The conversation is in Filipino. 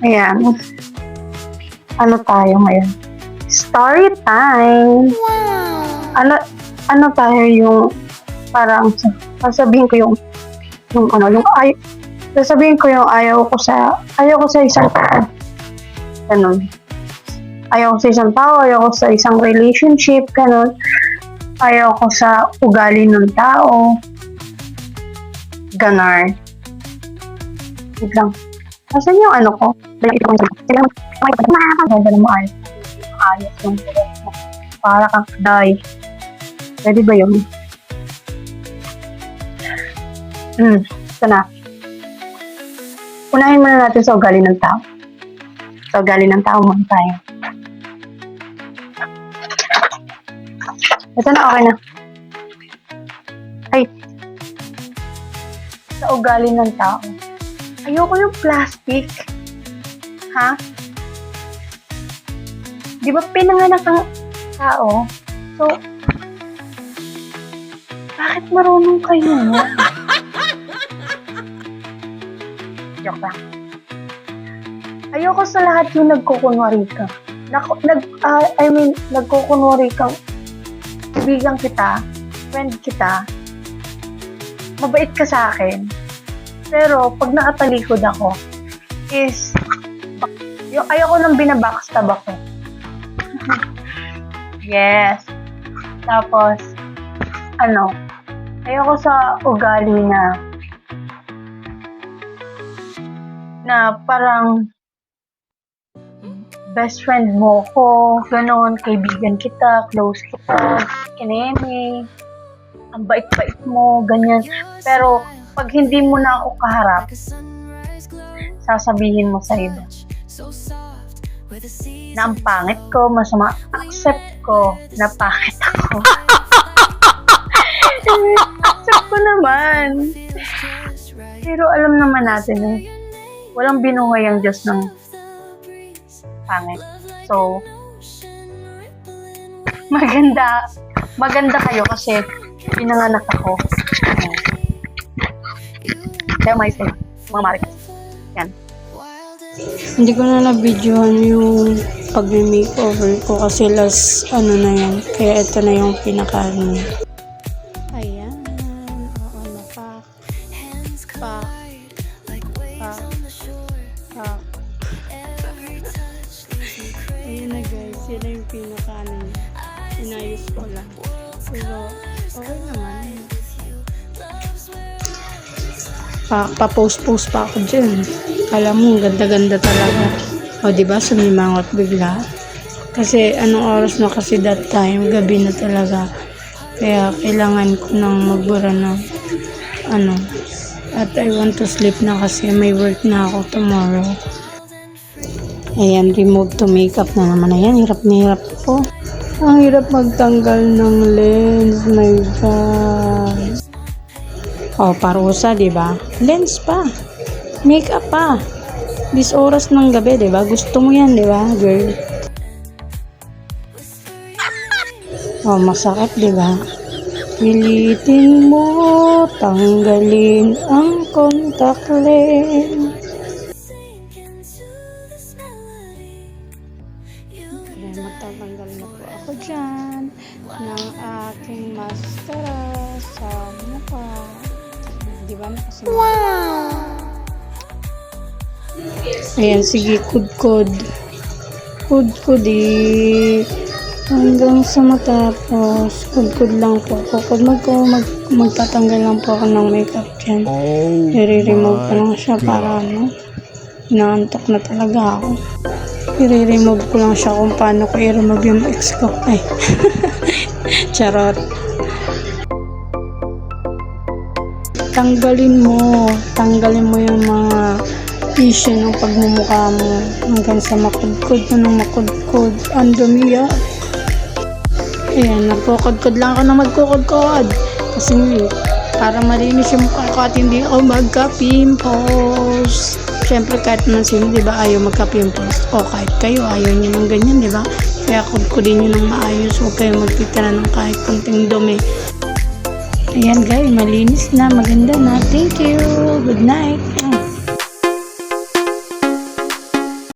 Ayan. Ano tayo ngayon? Story time! Ano, ano tayo yung parang sasabihin ko yung ano, sasabihin ko yung ayaw ko sa isang tao. Ganun. Ayaw ko sa isang tao, ayaw ko sa isang relationship, ganun. Ayaw ko sa ugali ng tao. Ganar. Wait lang. Nasaan yung ano ko? Ganda na maayos. Ayos yung buhok mo. Para kang die. Pwede ba yun? Ito na. Unahin muna natin sa ugali ng tao. Sa ugali ng tao muna tayo. Ito na, okay na. Ay. Sa ugali ng tao. Ayoko yung plastic. Ha? Di ba pinanganak ang tao? So, bakit marunong kayo mo? Joke lang. Ayoko sa lahat yung nagkukunwari ka. Nagkukunwari kang kaibigan kita, friend kita, mabait ka sa akin. Pero, pag nakatalikod ako, is, yung ayoko nang binabackstab ako. Yes. Tapos, ayoko sa ugali na parang best friend mo ko, ganon, kaibigan kita, close kita, kineme, ang bait-bait mo, ganyan. Pero, pag hindi mo na ako kaharap, sasabihin mo sa iba na ang pangit ko, masama, accept ko na pangit ako. Accept ko naman. Pero alam naman natin walang binuhay ang Diyos ng pangit. So, maganda kayo kasi pinanganak ako. Kaya may say, mga marites. Yan. Hindi ko na na-videohan yung pag-makeover ko kasi last na yan. Kaya ito na yung pinaka Ayan. Oo, napak. Pak. Ayan na guys. Yan na yung pinaka inayos ko lang. Pero okay naman. Pa-post pa ako dyan. Alam mo, ganda-ganda talaga. O, diba? Sumimangot bigla. Kasi, anong oras na kasi that time? Gabi na talaga. Kaya, kailangan ko nang magbura ng At I want to sleep na kasi may work na ako tomorrow. Ayan, remove to makeup na naman. Ayan, hirap na hirap po. Ang hirap magtanggal ng lens. My God. Oh, parusa, diba? Lens pa. Makeup pa. This oras ng gabi, diba? Gusto mo yan, diba, girl? Oh, masakit, diba? Pilitin mo, tanggalin ang contact lens. Kaya magtatanggal na po ako dyan ng aking mascara sa mukha. Diba? Wow! Ayan, sige, kudkod. Kudkod hanggang sa matapos. Kudkod lang po ako. Magtatanggal lang po ako ng makeup dyan. I-remove ko lang siya para inaantok na talaga ako. I-remove ko lang siya kung paano ko i-remove yung ex ko. Ay. Charot. Tanggalin mo yung mga tissue ng pagmumukha mo hanggang sa makudkod mo ng makudkod. Ang dumi yan. Ayan, nagkukudkod lang ako na magkukudkod. Kasi para malinis yung mukha ko at hindi ako magka-pimples. Siyempre kahit naman sino, diba, ayaw magka-pimples. O kahit kayo, ayaw nyo ng ganyan, diba? Kaya kudkudin nyo ng maayos. Huwag kayo magtitira ng kahit konting dumi. Ayan guys, malinis na, maganda na. Thank you. Good night.